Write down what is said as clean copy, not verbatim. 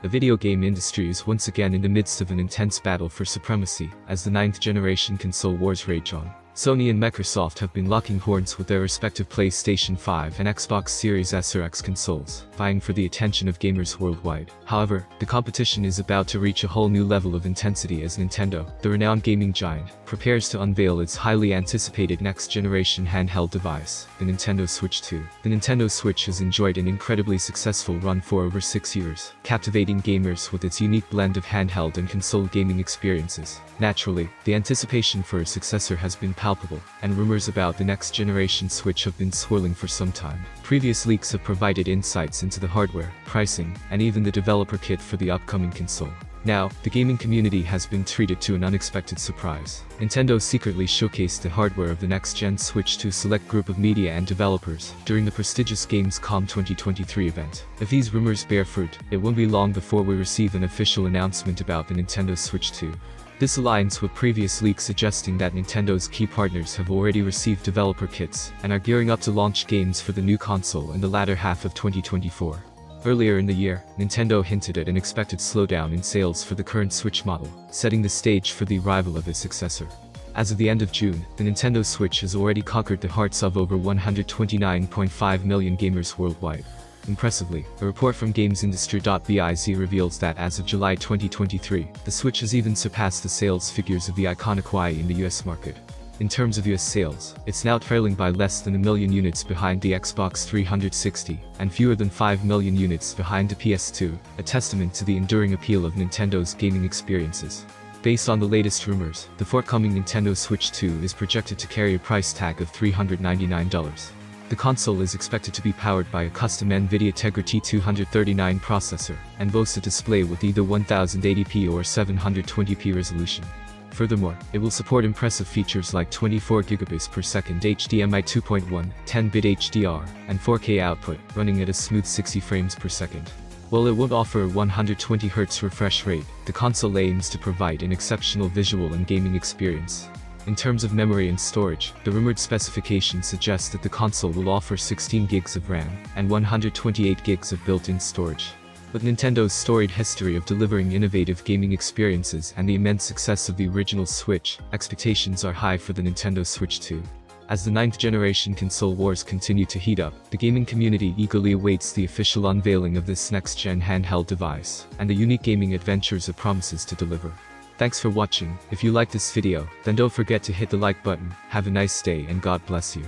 The video game industry is once again in the midst of an intense battle for supremacy, as the 9th generation console wars rage on. Sony and Microsoft have been locking horns with their respective PlayStation 5 and Xbox Series S or X consoles, vying for the attention of gamers worldwide. However, the competition is about to reach a whole new level of intensity as Nintendo, the renowned gaming giant, prepares to unveil its highly anticipated next-generation handheld device, the Nintendo Switch 2. The Nintendo Switch has enjoyed an incredibly successful run for over 6 years, captivating gamers with its unique blend of handheld and console gaming experiences. Naturally, the anticipation for a successor has been palpable, and rumors about the next-generation Switch have been swirling for some time. Previous leaks have provided insights into the hardware, pricing, and even the developer kit for the upcoming console. Now, the gaming community has been treated to an unexpected surprise. Nintendo secretly showcased the hardware of the next-gen Switch to a select group of media and developers during the prestigious Gamescom 2023 event. If these rumors bear fruit, it won't be long before we receive an official announcement about the Nintendo Switch 2. This aligns with previous leaks suggesting that Nintendo's key partners have already received developer kits and are gearing up to launch games for the new console in the latter half of 2024. Earlier in the year, Nintendo hinted at an expected slowdown in sales for the current Switch model, setting the stage for the arrival of its successor. As of the end of June, the Nintendo Switch has already conquered the hearts of over 129.5 million gamers worldwide. Impressively, a report from GamesIndustry.biz reveals that as of July 2023, the Switch has even surpassed the sales figures of the iconic Wii in the US market. In terms of US sales, it's now trailing by less than 1 million units behind the Xbox 360, and fewer than 5 million units behind the PS2, a testament to the enduring appeal of Nintendo's gaming experiences. Based on the latest rumors, the forthcoming Nintendo Switch 2 is projected to carry a price tag of $399. The console is expected to be powered by a custom NVIDIA Tegra T239 processor, and boasts a display with either 1080p or 720p resolution. Furthermore, it will support impressive features like 24GB per second HDMI 2.1, 10-bit HDR, and 4K output, running at a smooth 60 frames per second. While it won't offer a 120Hz refresh rate, the console aims to provide an exceptional visual and gaming experience. In terms of memory and storage, the rumored specifications suggest that the console will offer 16 GB of RAM and 128 GB of built-in storage. With Nintendo's storied history of delivering innovative gaming experiences and the immense success of the original Switch, expectations are high for the Nintendo Switch 2. As the 9th generation console wars continue to heat up, the gaming community eagerly awaits the official unveiling of this next-gen handheld device, and the unique gaming adventures it promises to deliver. Thanks for watching. If you liked this video, then don't forget to hit the like button. Have a nice day and God bless you.